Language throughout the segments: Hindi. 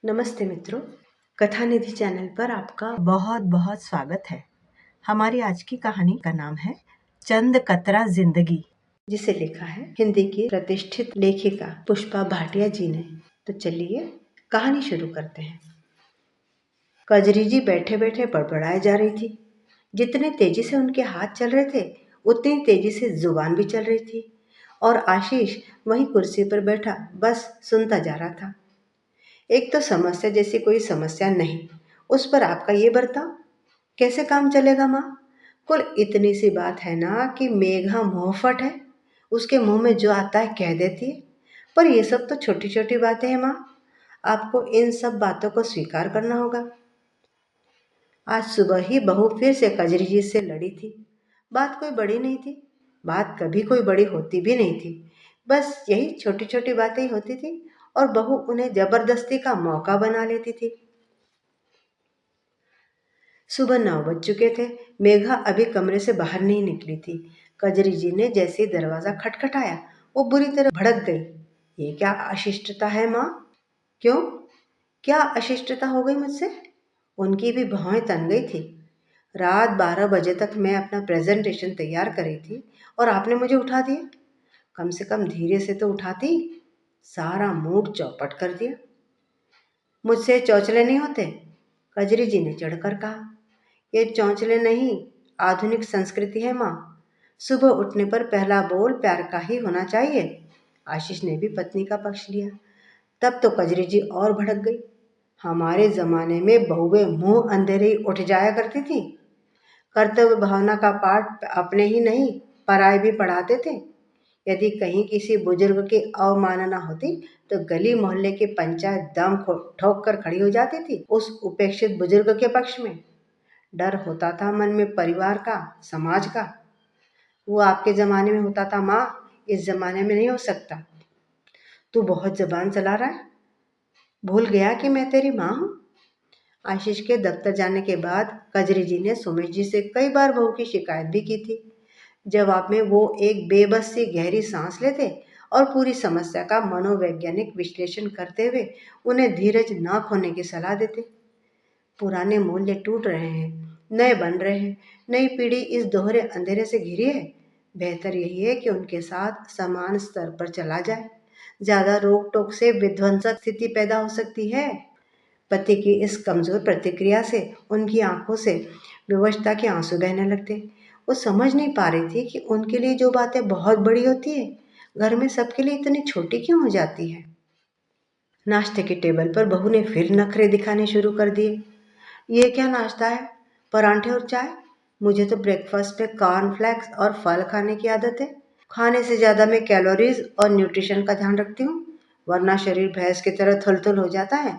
नमस्ते मित्रों, कथा निधि चैनल पर आपका बहुत बहुत स्वागत है। हमारी आज की कहानी का नाम है चंद कतरा जिंदगी, जिसे लिखा है हिंदी की प्रतिष्ठित लेखिका पुष्पा भाटिया जी ने। तो चलिए कहानी शुरू करते हैं। कजरी जी बैठे बैठे बड़बड़ाए जा रही थी। जितने तेजी से उनके हाथ चल रहे थे उतनी तेजी से जुबान भी चल रही थी। और आशीष वहीं कुर्सी पर बैठा बस सुनता जा रहा था। एक तो समस्या जैसी कोई समस्या नहीं, उस पर आपका ये बर्ताव, कैसे काम चलेगा माँ? कुल इतनी सी बात है ना कि मेघा मुंहफट है, उसके मुंह में जो आता है कह देती है। पर ये सब तो छोटी छोटी बातें हैं माँ, आपको इन सब बातों को स्वीकार करना होगा। आज सुबह ही बहू फिर से कजरी जी से लड़ी थी। बात कोई बड़ी नहीं थी, बात कभी कोई बड़ी होती भी नहीं थी, बस यही छोटी छोटी बातें ही होती थी और बहू उन्हें जबरदस्ती का मौका बना लेती थी। सुबह 9 बज चुके थे। मेघा अभी कमरे से बाहर नहीं निकली थी। कजरी जी ने जैसे ही दरवाजा खटखटाया वो बुरी तरह भड़क गई। ये क्या अशिष्टता है माँ? क्यों, क्या अशिष्टता हो गई मुझसे? उनकी भी भौहें तन गई थी। रात 12 बजे तक मैं अपना प्रेजेंटेशन तैयार कर रही थी और आपने मुझे उठा दिया। कम से कम धीरे से तो उठाती, सारा मूड चौपट कर दिया। मुझसे चौचले नहीं होते, कजरी जी ने चढ़कर कहा। ये चौंचले नहीं, आधुनिक संस्कृति है माँ। सुबह उठने पर पहला बोल प्यार का ही होना चाहिए। आशीष ने भी पत्नी का पक्ष लिया। तब तो कजरी जी और भड़क गई। हमारे जमाने में बहुएं मुंह अंधेरे ही उठ जाया करती थी। कर्तव्य भावना का पाठ अपने ही नहीं पराए भी पढ़ाते थे। यदि कहीं किसी बुजुर्ग की अवमानना होती तो गली मोहल्ले की पंचायत दम ठोक कर खड़ी हो जाती थी उस उपेक्षित बुजुर्ग के पक्ष में। डर होता था मन में परिवार का, समाज का। वो आपके ज़माने में होता था माँ, इस ज़माने में नहीं हो सकता। तू बहुत ज़बान चला रहा है, भूल गया कि मैं तेरी माँ हूँ। आशीष के दफ्तर जाने के बाद कजरी जी ने सुमेश जी से कई बार बहू की शिकायत भी की थी। जवाब में वो एक बेबस सी गहरी सांस लेते और पूरी समस्या का मनोवैज्ञानिक विश्लेषण करते हुए उन्हें धीरज न खोने की सलाह देते। पुराने मूल्य टूट रहे हैं, नए बन रहे हैं, नई पीढ़ी इस दोहरे अंधेरे से घिरी है। बेहतर यही है कि उनके साथ समान स्तर पर चला जाए। ज्यादा रोक टोक से विध्वंसक स्थिति पैदा हो सकती है। पति की इस कमजोर प्रतिक्रिया से उनकी आंखों से विवशता के आंसू बहने लगते। वो समझ नहीं पा रही थी कि उनके लिए जो बातें बहुत बड़ी होती है घर में सबके लिए इतनी छोटी क्यों हो जाती है। नाश्ते की टेबल पर बहू ने फिर नखरे दिखाने शुरू कर दिए। ये क्या नाश्ता है, परांठे और चाय? मुझे तो ब्रेकफास्ट में कॉर्नफ्लेक्स और फल खाने की आदत है। खाने से ज़्यादा मैं कैलोरीज और न्यूट्रिशन का ध्यान रखती हूँ, वरना शरीर भैंस की तरह थुल-थुल हो जाता है।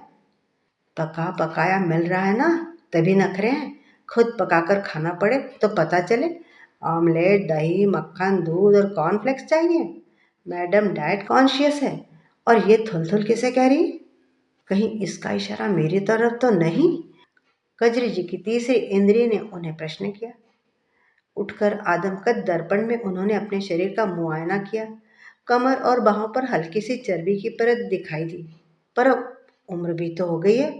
पका पकाया मिल रहा है ना, तभी नखरे हैं। खुद पकाकर खाना पड़े तो पता चले। ऑमलेट, दही, मक्खन, दूध और कॉर्नफ्लेक्स चाहिए। मैडम डाइट कॉन्शियस है और ये थुल-थुल किसे कह रही है? कहीं इसका इशारा मेरी तरफ तो नहीं? कजरी जी की तीसरी इंद्रिय ने उन्हें प्रश्न किया। उठकर आदमकद दर्पण में उन्होंने अपने शरीर का मुआयना किया। कमर और बाहों पर हल्की सी चर्बी की परत दिखाई दी। पर उम्र भी तो हो गई है,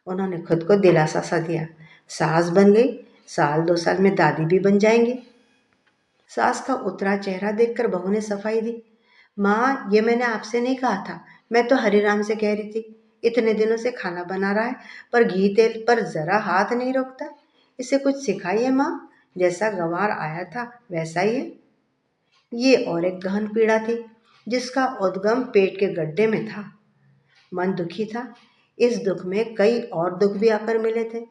उन्होंने खुद को दिलासा सा दिया। सास बन गई, साल 2 साल में दादी भी बन जाएंगी। सास का उतरा चेहरा देखकर बहू ने सफाई दी। माँ, ये मैंने आपसे नहीं कहा था, मैं तो हरिराम से कह रही थी। इतने दिनों से खाना बना रहा है पर घी तेल पर जरा हाथ नहीं रोकता। इसे कुछ सिखाइए माँ, जैसा गंवार आया था वैसा ही है। ये और एक गहन पीड़ा थी जिसका उद्गम पेट के गड्ढे में था। मन दुखी था। इस दुख में कई और दुख भी आकर मिले थे।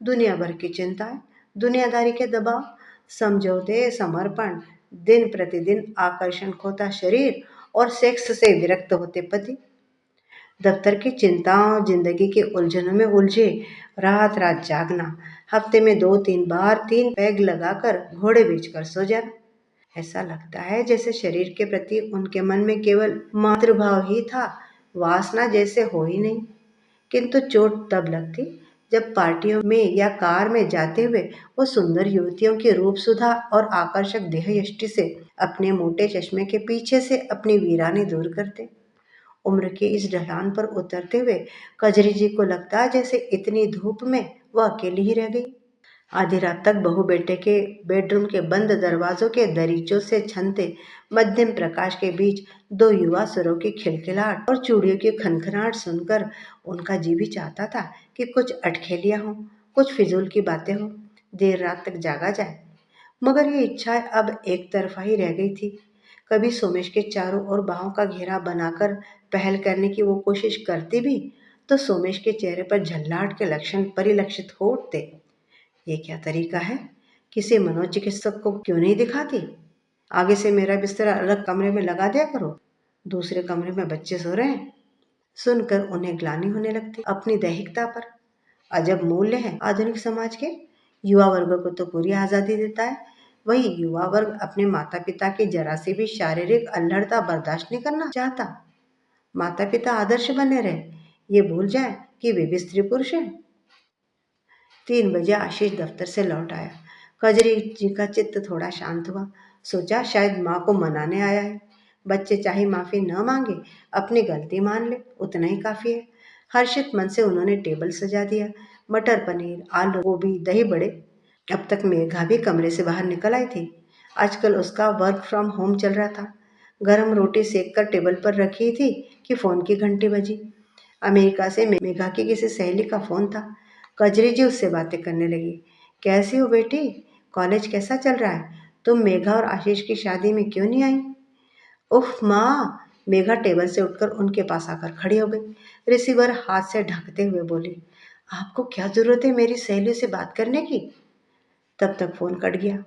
दुनिया भर की चिंताएं, दुनियादारी के दबाव, समझौते, समर्पण, दिन प्रतिदिन आकर्षण खोता शरीर और सेक्स से विरक्त होते पति। दफ्तर की चिंताओं, जिंदगी के उलझनों में उलझे, रात रात जागना, हफ्ते में 2-3 बार 3 पैग लगाकर घोड़े बेचकर सो जाना। ऐसा लगता है जैसे शरीर के प्रति उनके मन में केवल मातृभाव ही था, वासना जैसे हो ही नहीं। किंतु चोट तब लगती जब पार्टियों में या कार में जाते हुए वो सुंदर युवतियों की रूप सुधा और आकर्षक देह यष्टि से अपने मोटे चश्मे के पीछे से अपनी वीरानी दूर करते। उम्र के इस ढलान पर उतरते हुए कजरी जी को लगता जैसे इतनी धूप में वह अकेली ही रह गई। आधी रात तक बहू बेटे के बेडरूम के बंद दरवाजों के दरीचों से छनते मध्यम प्रकाश के बीच दो युवा सुरों की खिलखिलाहट और चूड़ियों की खनखनाहट सुनकर उनका जी भी चाहता था कि कुछ अटखेलियां हों, कुछ फिजूल की बातें हों, देर रात तक जागा जाए। मगर ये इच्छा अब एक तरफा ही रह गई थी। कभी सोमेश के चारों ओर बाहों का घेरा बनाकर पहल करने की वो कोशिश करती भी तो सोमेश के चेहरे पर झल्लाहट के लक्षण परिलक्षित हो उठते। ये क्या तरीका है? किसी मनोचिकित्सक को क्यों नहीं दिखाती? आगे से मेरा बिस्तर अलग कमरे में लगा दिया करो। दूसरे कमरे में बच्चे सो रहे हैं। सुनकर उन्हें ग्लानि होने लगती अपनी दैहिकता पर। अजब मूल्य है आधुनिक समाज के। युवा वर्ग को तो पूरी आज़ादी देता है, वही युवा वर्ग अपने माता पिता की जरा सी भी शारीरिक अल्लढ़ता बर्दाश्त नहीं करना चाहता। माता पिता आदर्श बने रहे, ये भूल जाए कि वे भी स्त्री पुरुष हैं। 3 बजे आशीष दफ्तर से लौट आया। कजरी जी का चित्त थोड़ा शांत हुआ। सोचा शायद माँ को मनाने आया है। बच्चे चाहे माफ़ी न मांगे, अपनी गलती मान ले, उतना ही काफ़ी है। हर्षित मन से उन्होंने टेबल सजा दिया। मटर पनीर, आलू गोभी, दही बड़े। अब तक मेघा भी कमरे से बाहर निकल आई थी। आजकल उसका वर्क फ्रॉम होम चल रहा था। गरम रोटी सेक कर टेबल पर रखी थी कि फ़ोन की घंटी बजी। अमेरिका से मेघा की किसी सहेली का फ़ोन था। कजरी जी उससे बातें करने लगी। कैसी हो बेटी? कॉलेज कैसा चल रहा है? तुम मेघा और आशीष की शादी में क्यों नहीं आई? उफ माँ! मेघा टेबल से उठकर उनके पास आकर खड़ी हो गई। रिसीवर हाथ से ढकते हुए बोली, आपको क्या जरूरत है मेरी सहेलियों से बात करने की? तब तक फोन कट गया।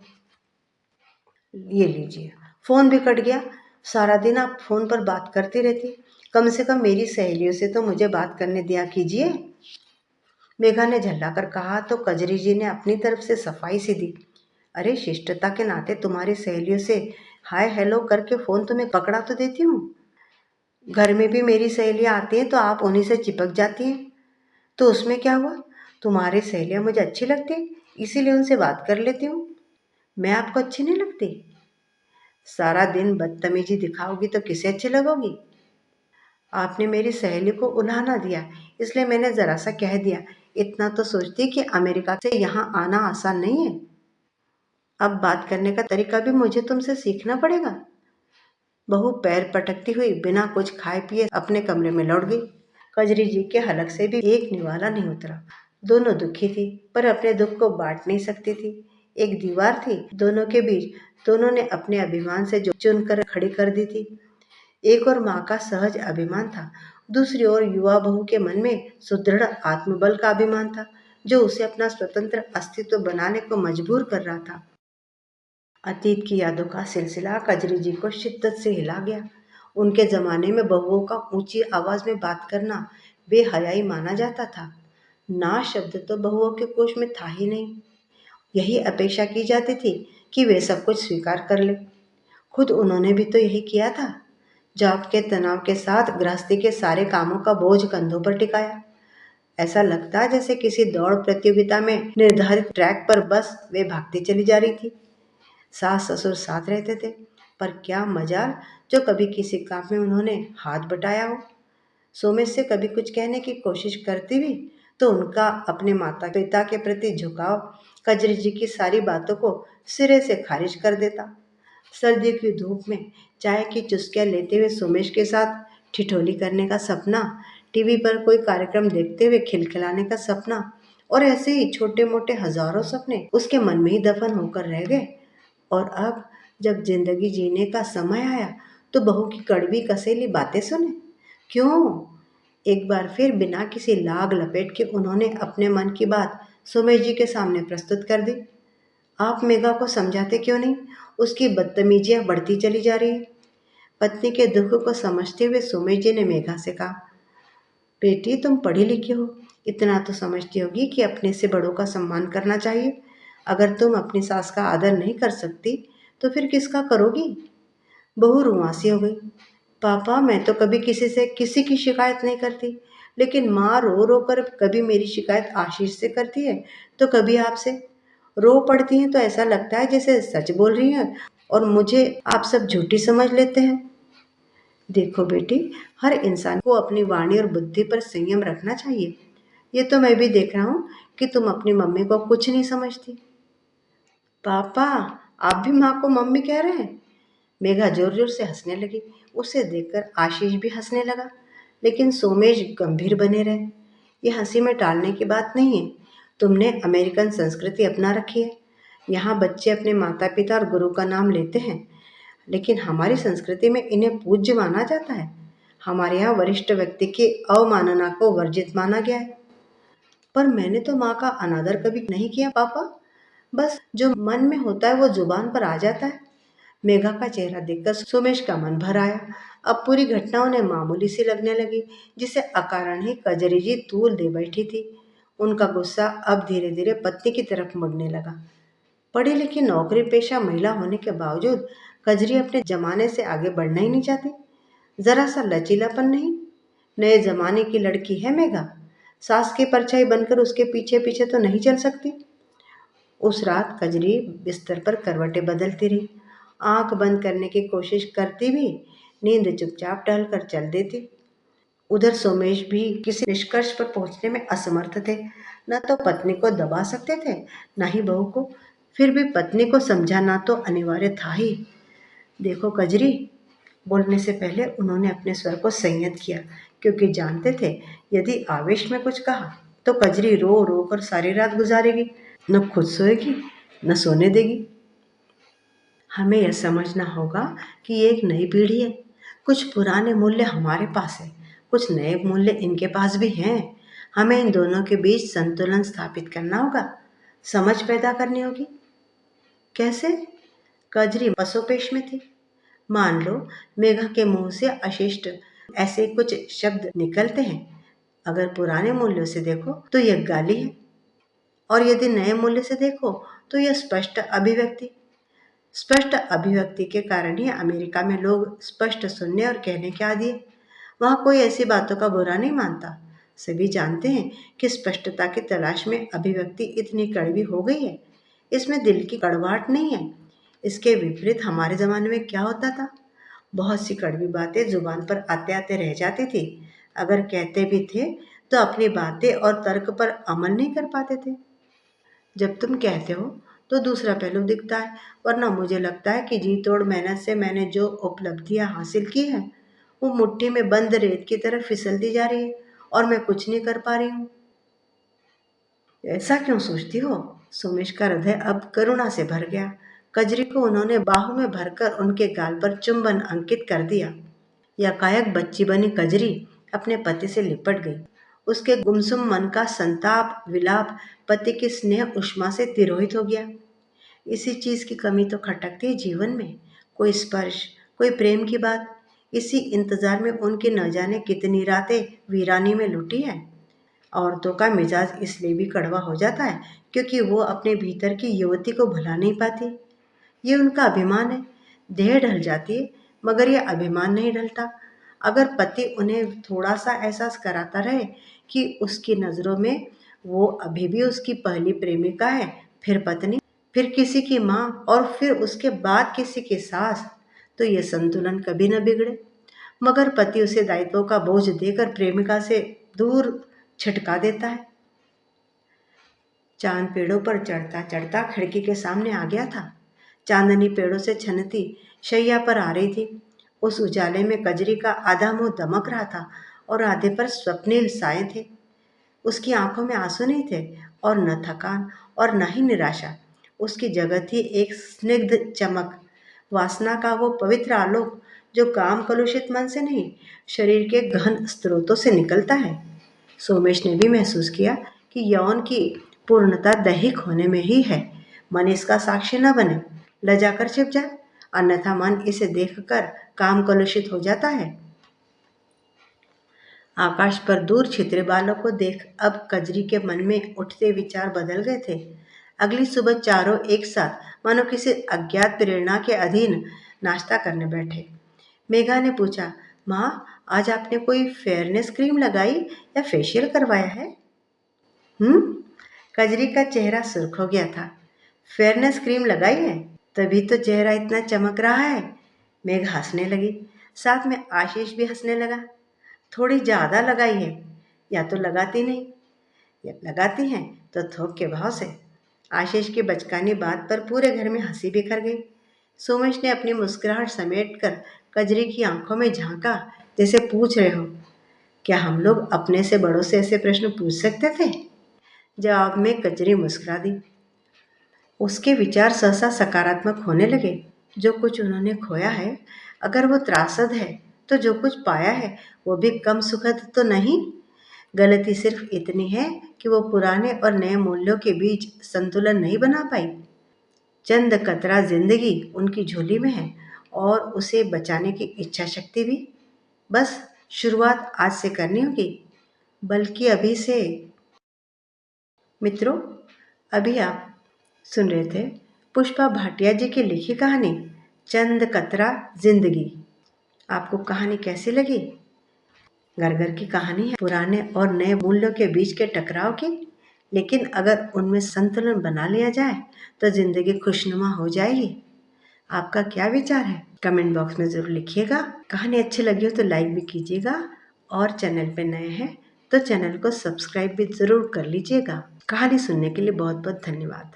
ये लीजिए, फोन भी कट गया। सारा दिन आप फोन पर बात करती रहती, कम से कम मेरी सहेलियों से तो मुझे बात करने दिया कीजिए। मेघा ने झल्लाकर कहा तो कजरी जी ने अपनी तरफ से सफाई सी दी। अरे शिष्टता के नाते तुम्हारी सहेलियों से हाय हेलो करके फ़ोन तुम्हें पकड़ा तो देती हूँ। घर में भी मेरी सहेलियाँ आती हैं तो आप उन्हीं से चिपक जाती हैं। तो उसमें क्या हुआ? तुम्हारी सहेलियाँ मुझे अच्छी लगती हैं, इसीलिए उनसे बात कर लेती हूँ। मैं आपको अच्छी नहीं लगती? सारा दिन बदतमीजी दिखाओगी तो किसे अच्छी लगोगी? आपने मेरी सहेली को उल्हाना दिया, इसलिए मैंने ज़रा सा कह दिया। इतना तो सोचती कि अमेरिका से यहाँ आना आसान नहीं है। अब बात करने का तरीका भी मुझे तुमसे सीखना पड़ेगा। बहू पैर पटकती हुई बिना कुछ खाए पिए अपने कमरे में लौट गई। कजरी जी के हलक से भी एक निवाला नहीं उतरा। दोनों दुखी थी पर अपने दुख को बांट नहीं सकती थी। एक दीवार थी दोनों के बीच, दोनों ने अपने अभिमान से जो चुन कर खड़ी कर दी थी। एक और माँ का सहज अभिमान था, दूसरी ओर युवा बहू के मन में सुदृढ़ आत्मबल का अभिमान था, जो उसे अपना स्वतंत्र अस्तित्व बनाने को मजबूर कर रहा था। अतीत की यादों का सिलसिला कजरी जी को शिद्दत से हिला गया। उनके ज़माने में बहुओं का ऊंची आवाज़ में बात करना बेहयाई माना जाता था। ना शब्द तो बहुओं के कोश में था ही नहीं। यही अपेक्षा की जाती थी कि वे सब कुछ स्वीकार कर ले। खुद उन्होंने भी तो यही किया था। जॉब के तनाव के साथ गृहस्थी के सारे कामों का बोझ कंधों पर टिकाया। ऐसा लगता जैसे किसी दौड़ प्रतियोगिता में निर्धारित ट्रैक पर बस वे भागती चली जा रही थी। सास ससुर साथ रहते थे, पर क्या मजाल जो कभी किसी काम में उन्होंने हाथ बटाया हो। सोमेश से कभी कुछ कहने की कोशिश करती भी तो उनका अपने माता पिता के प्रति झुकाव कजरी जी की सारी बातों को सिरे से खारिज कर देता। सर्दी की धूप में चाय की चुस्कियाँ लेते हुए सोमेश के साथ ठिठोली करने का सपना, टीवी पर कोई कार्यक्रम देखते हुए खिलखिलाने का सपना और ऐसे ही छोटे मोटे हजारों सपने उसके मन में ही दफन होकर रह गए। और अब जब जिंदगी जीने का समय आया तो बहू की कड़वी कसेली बातें सुने। क्यों? एक बार फिर बिना किसी लाग लपेट के उन्होंने अपने मन की बात सुमेश जी के सामने प्रस्तुत कर दी। आप मेघा को समझाते क्यों नहीं? उसकी बदतमीजियां बढ़ती चली जा रही है। पत्नी के दुख को समझते हुए सुमेश जी ने मेघा से कहा, बेटी तुम पढ़ी लिखी हो, इतना तो समझती होगी कि अपने से बड़ों का सम्मान करना चाहिए। अगर तुम अपनी सास का आदर नहीं कर सकती तो फिर किसका करोगी? बहू रुआंसी हो गई। पापा मैं तो कभी किसी से किसी की शिकायत नहीं करती, लेकिन माँ रो रो कर कभी मेरी शिकायत आशीष से करती है तो कभी आपसे। रो पड़ती हैं तो ऐसा लगता है जैसे सच बोल रही हैं और मुझे आप सब झूठी समझ लेते हैं। देखो बेटी, हर इंसान को अपनी वाणी और बुद्धि पर संयम रखना चाहिए। ये तो मैं भी देख रहा हूँ कि तुम अपनी मम्मी को कुछ नहीं समझती। पापा, आप भी माँ को मम्मी कह रहे हैं? मेघा जोर जोर से हंसने लगी। उसे देखकर आशीष भी हंसने लगा, लेकिन सोमेश गंभीर बने रहे। यह हंसी में टालने की बात नहीं है। तुमने अमेरिकन संस्कृति अपना रखी है। यहाँ बच्चे अपने माता पिता और गुरु का नाम लेते हैं, लेकिन हमारी संस्कृति में इन्हें पूज्य माना जाता है। हमारे यहाँ वरिष्ठ व्यक्ति की अवमानना को वर्जित माना गया है। पर मैंने तो माँ का अनादर कभी नहीं किया पापा। बस जो मन में होता है वो जुबान पर आ जाता है। मेघा का चेहरा देखकर सुमेश का मन भर आया। अब पूरी घटना उन्हें मामूली सी लगने लगी, जिसे अकारण ही कजरी जी तूल दे बैठी थी। उनका गुस्सा अब धीरे धीरे पत्नी की तरफ मुड़ने लगा। पढ़ी लिखी नौकरी पेशा महिला होने के बावजूद कजरी अपने जमाने से आगे बढ़ना ही नहीं चाहती। जरा सा लचीलापन नहीं। नए जमाने की लड़की है मेघा। सास की परछाई बनकर उसके पीछे पीछे तो नहीं चल सकती। उस रात कजरी बिस्तर पर करवटें बदलती रही। आंख बंद करने की कोशिश करती भी नींद चुपचाप टहल कर चल देती। उधर सोमेश भी किसी निष्कर्ष पर पहुंचने में असमर्थ थे। न तो पत्नी को दबा सकते थे, न ही बहू को। फिर भी पत्नी को समझाना तो अनिवार्य था ही। देखो कजरी, बोलने से पहले उन्होंने अपने स्वर को संयत किया, क्योंकि जानते थे यदि आवेश में कुछ कहा तो कजरी रो रो कर सारी रात गुजारेगी, न खुद सोएगी न सोने देगी। हमें यह समझना होगा कि ये एक नई पीढ़ी है। कुछ पुराने मूल्य हमारे पास है, कुछ नए मूल्य इनके पास भी हैं। हमें इन दोनों के बीच संतुलन स्थापित करना होगा, समझ पैदा करनी होगी। कैसे? कजरी पसोपेश में थी। मान लो मेघा के मुंह से अशिष्ट ऐसे कुछ शब्द निकलते हैं। अगर पुराने मूल्यों से देखो तो यह गाली है, और यदि नए मूल्य से देखो तो यह स्पष्ट अभिव्यक्ति। स्पष्ट अभिव्यक्ति के कारण ही अमेरिका में लोग स्पष्ट सुनने और कहने के आदी है। वहाँ कोई ऐसी बातों का बुरा नहीं मानता। सभी जानते हैं कि स्पष्टता की तलाश में अभिव्यक्ति इतनी कड़वी हो गई है। इसमें दिल की कड़वाहट नहीं है। इसके विपरीत हमारे ज़माने में क्या होता था? बहुत सी कड़वी बातें जुबान पर आते आते रह जाती थी। अगर कहते भी थे तो अपनी बातें और तर्क पर अमल नहीं कर पाते थे। जब तुम कहते हो तो दूसरा पहलू दिखता है, वरना मुझे लगता है कि जी तोड़ मेहनत से मैंने जो उपलब्धियां हासिल की हैं वो मुट्ठी में बंद रेत की तरह फिसलती जा रही है और मैं कुछ नहीं कर पा रही हूँ। ऐसा क्यों सोचती हो? सोमेश का हृदय अब करुणा से भर गया। कजरी को उन्होंने बाहों में भरकर उनके गाल पर चुंबन अंकित कर दिया। यकायक बच्ची बनी कजरी अपने पति से लिपट गई। उसके गुमसुम मन का संताप विलाप पति की स्नेह उष्मा से तिरोहित हो गया। इसी चीज की कमी तो खटकती है जीवन में। कोई स्पर्श, कोई प्रेम की बात। इसी इंतजार में उनकी न जाने कितनी रातें वीरानी में लुटी है। औरतों का मिजाज इसलिए भी कड़वा हो जाता है क्योंकि वो अपने भीतर की युवती को भुला नहीं पाती। ये उनका अभिमान है। देह ढल जाती है, मगर यह अभिमान नहीं ढलता। अगर पति उन्हें थोड़ा सा एहसास कराता रहे कि उसकी नज़रों में वो अभी भी उसकी पहली प्रेमिका है, फिर पत्नी, फिर किसी की माँ और फिर उसके बाद किसी की सास, तो ये संतुलन कभी न बिगड़े। मगर पति उसे दायित्वों का बोझ देकर प्रेमिका से दूर छिटका देता है। चांद पेड़ों पर चढ़ता चढ़ता खिड़की के सामने आ गया था। चांदनी पेड़ों से छनती शैया पर आ रही थी। उस उजाले में कजरी का आधा मुंह दमक रहा था और आधे पर स्वप्निल साए थे। उसकी आंखों में आंसू नहीं थे, और न थकान और न ही निराशा। उसकी जगह थी एक स्निग्ध चमक, वासना का वो पवित्र आलोक जो काम कलुषित मन से नहीं, शरीर के गहन स्रोतों से निकलता है। सोमेश ने भी महसूस किया कि यौन की पूर्णता दैहिक होने में ही है। मन इसका साक्षी न बने, लजा कर छिप जाए, अन्यथा मन इसे देखकर काम कलुषित हो जाता है। आकाश पर दूर छितरे बालों को देख अब कजरी के मन में उठते विचार बदल गए थे। अगली सुबह चारों एक साथ मानो किसी अज्ञात प्रेरणा के अधीन नाश्ता करने बैठे। मेघा ने पूछा, माँ, आज आपने कोई फेयरनेस क्रीम लगाई या फेशियल करवाया है? हम्म? कजरी का चेहरा सुर्ख हो गया था। फेयरनेस क्रीम लगाई है, तभी तो चेहरा इतना चमक रहा है। मेघ हंसने लगी। साथ में आशीष भी हंसने लगा। थोड़ी ज़्यादा लगाई है, या तो लगाती नहीं, या लगाती हैं तो थोक के भाव से। आशीष की बचकानी बात पर पूरे घर में हंसी बिखर गई। सोमेश ने अपनी मुस्कुराहट समेट कर कजरी की आंखों में झांका, जैसे पूछ रहे हो, क्या हम लोग अपने से बड़ों से ऐसे प्रश्न पूछ सकते थे? जवाब में कजरी मुस्कुरा दी। उसके विचार सहसा सकारात्मक होने लगे। जो कुछ उन्होंने खोया है, अगर वो त्रासद है, तो जो कुछ पाया है वो भी कम सुखद तो नहीं। गलती सिर्फ इतनी है कि वो पुराने और नए मूल्यों के बीच संतुलन नहीं बना पाई। चंद कतरा जिंदगी उनकी झोली में है और उसे बचाने की इच्छा शक्ति भी। बस शुरुआत आज से करनी होगी, बल्कि अभी से। मित्रों, अभी आप सुन रहे थे पुष्पा भाटिया जी की लिखी कहानी चंद कतरा जिंदगी। आपको कहानी कैसी लगी? घर घर की कहानी है, पुराने और नए मूल्यों के बीच के टकराव की। लेकिन अगर उनमें संतुलन बना लिया जाए तो जिंदगी खुशनुमा हो जाएगी। आपका क्या विचार है? कमेंट बॉक्स में ज़रूर लिखिएगा। कहानी अच्छी लगी हो तो लाइक भी कीजिएगा, और चैनल पे नए हैं तो चैनल को सब्सक्राइब भी ज़रूर कर लीजिएगा। कहानी सुनने के लिए बहुत बहुत धन्यवाद।